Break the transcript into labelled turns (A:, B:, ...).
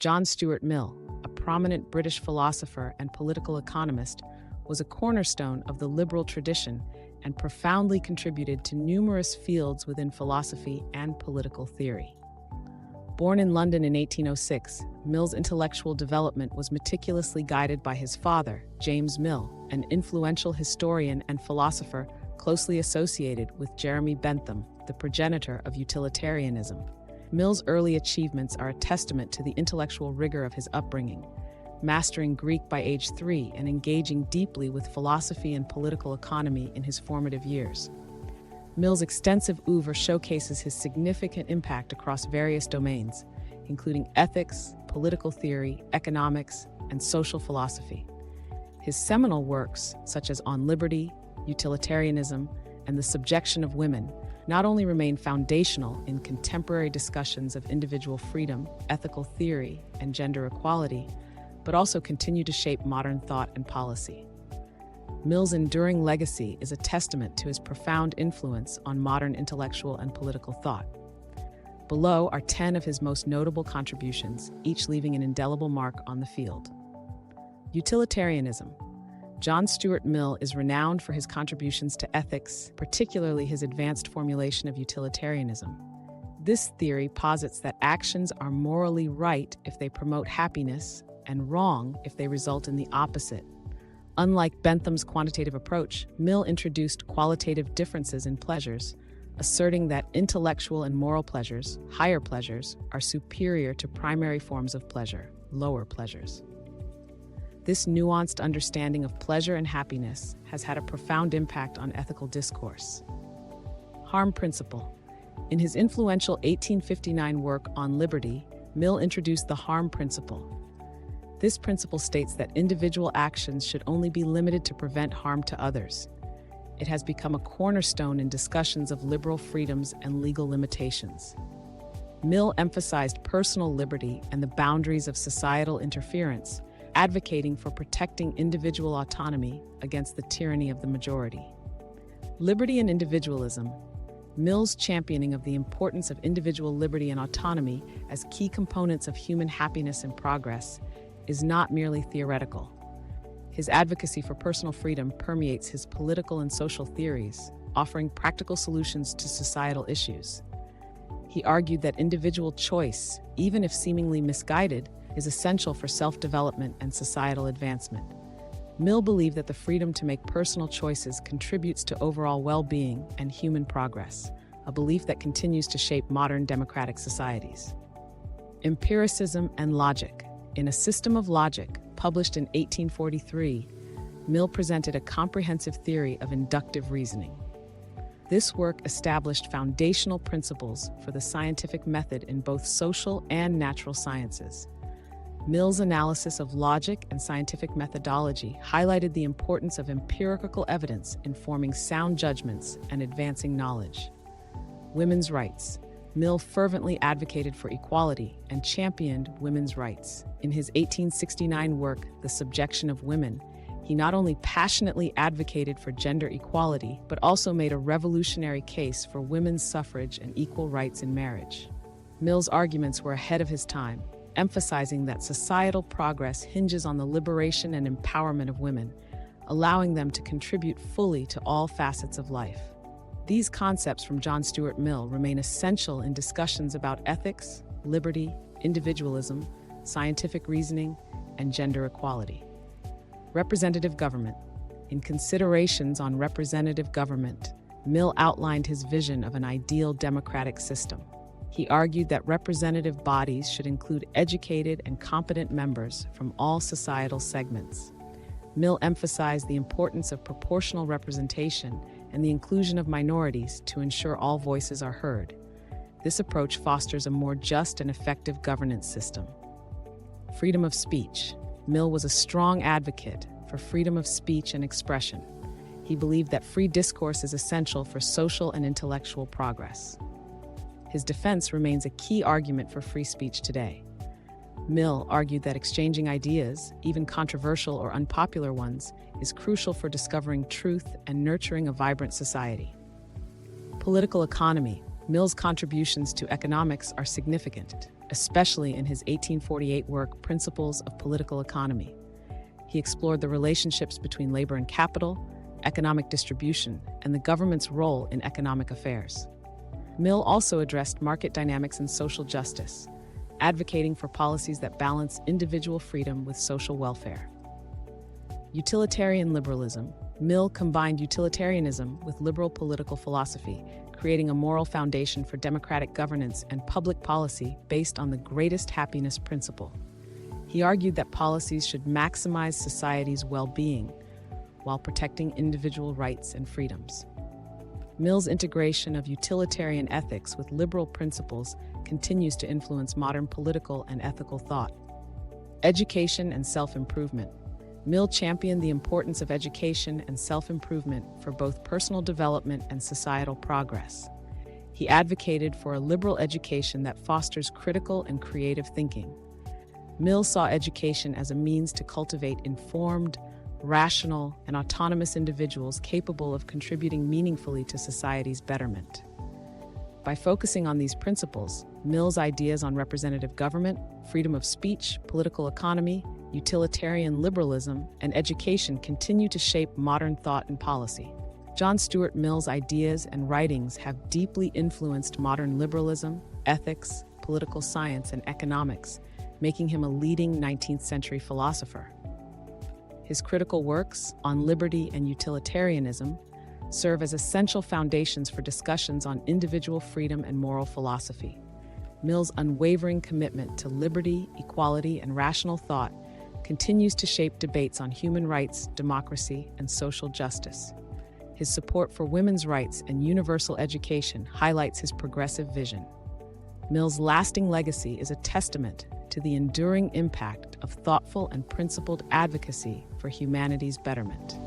A: John Stuart Mill, a prominent British philosopher and political economist, was a cornerstone of the liberal tradition and profoundly contributed to numerous fields within philosophy and political theory. Born in London in 1806, Mill's intellectual development was meticulously guided by his father, James Mill, an influential historian and philosopher closely associated with Jeremy Bentham, the progenitor of utilitarianism. Mill's early achievements are a testament to the intellectual rigor of his upbringing, mastering Greek by age 3 and engaging deeply with philosophy and political economy in his formative years. Mill's extensive oeuvre showcases his significant impact across various domains, including ethics, political theory, economics, and social philosophy. His seminal works, such as On Liberty, Utilitarianism, and the Subjection of Women, not only remain foundational in contemporary discussions of individual freedom, ethical theory, and gender equality, but also continue to shape modern thought and policy. Mill's enduring legacy is a testament to his profound influence on modern intellectual and political thought. Below are 10 of his most notable contributions, each leaving an indelible mark on the field. Utilitarianism. John Stuart Mill is renowned for his contributions to ethics, particularly his advanced formulation of utilitarianism. This theory posits that actions are morally right if they promote happiness and wrong if they result in the opposite. Unlike Bentham's quantitative approach, Mill introduced qualitative differences in pleasures, asserting that intellectual and moral pleasures, higher pleasures, are superior to primary forms of pleasure, lower pleasures. This nuanced understanding of pleasure and happiness has had a profound impact on ethical discourse. Harm principle. In his influential 1859 work On Liberty, Mill introduced the harm principle. This principle states that individual actions should only be limited to prevent harm to others. It has become a cornerstone in discussions of liberal freedoms and legal limitations. Mill emphasized personal liberty and the boundaries of societal interference, advocating for protecting individual autonomy against the tyranny of the majority. Liberty and individualism. Mill's championing of the importance of individual liberty and autonomy as key components of human happiness and progress is not merely theoretical. His advocacy for personal freedom permeates his political and social theories, offering practical solutions to societal issues. He argued that individual choice, even if seemingly misguided, is essential for self-development and societal advancement. Mill believed that the freedom to make personal choices contributes to overall well-being and human progress, a belief that continues to shape modern democratic societies. Empiricism and logic. In A System of Logic, published in 1843, Mill presented a comprehensive theory of inductive reasoning. This work established foundational principles for the scientific method in both social and natural sciences. Mill's analysis of logic and scientific methodology highlighted the importance of empirical evidence in forming sound judgments and advancing knowledge. Women's rights. Mill fervently advocated for equality and championed women's rights. In his 1869 work, The Subjection of Women, he not only passionately advocated for gender equality, but also made a revolutionary case for women's suffrage and equal rights in marriage. Mill's arguments were ahead of his time, emphasizing that societal progress hinges on the liberation and empowerment of women, allowing them to contribute fully to all facets of life. These concepts from John Stuart Mill remain essential in discussions about ethics, liberty, individualism, scientific reasoning, and gender equality. Representative government. In Considerations on Representative Government, Mill outlined his vision of an ideal democratic system. He argued that representative bodies should include educated and competent members from all societal segments. Mill emphasized the importance of proportional representation and the inclusion of minorities to ensure all voices are heard. This approach fosters a more just and effective governance system. Freedom of speech. Mill was a strong advocate for freedom of speech and expression. He believed that free discourse is essential for social and intellectual progress. His defense remains a key argument for free speech today. Mill argued that exchanging ideas, even controversial or unpopular ones, is crucial for discovering truth and nurturing a vibrant society. Political economy. Mill's contributions to economics are significant. especially in his 1848 work, Principles of Political Economy. He explored the relationships between labor and capital, economic distribution, and the government's role in economic affairs. Mill also addressed market dynamics and social justice, advocating for policies that balance individual freedom with social welfare. Utilitarian liberalism. Mill combined utilitarianism with liberal political philosophy, creating a moral foundation for democratic governance and public policy based on the greatest happiness principle. He argued that policies should maximize society's well-being while protecting individual rights and freedoms. Mill's integration of utilitarian ethics with liberal principles continues to influence modern political and ethical thought. Education and self-improvement. Mill championed the importance of education and self-improvement for both personal development and societal progress. He advocated for a liberal education that fosters critical and creative thinking. Mill saw education as a means to cultivate informed, rational, and autonomous individuals capable of contributing meaningfully to society's betterment. By focusing on these principles, Mill's ideas on representative government, freedom of speech, political economy, utilitarian liberalism, and education continue to shape modern thought and policy. John Stuart Mill's ideas and writings have deeply influenced modern liberalism, ethics, political science, and economics, making him a leading 19th century philosopher. His critical works, On Liberty and Utilitarianism, serve as essential foundations for discussions on individual freedom and moral philosophy. Mill's unwavering commitment to liberty, equality, and rational thought continues to shape debates on human rights, democracy, and social justice. His support for women's rights and universal education highlights his progressive vision. Mill's lasting legacy is a testament to the enduring impact of thoughtful and principled advocacy for humanity's betterment.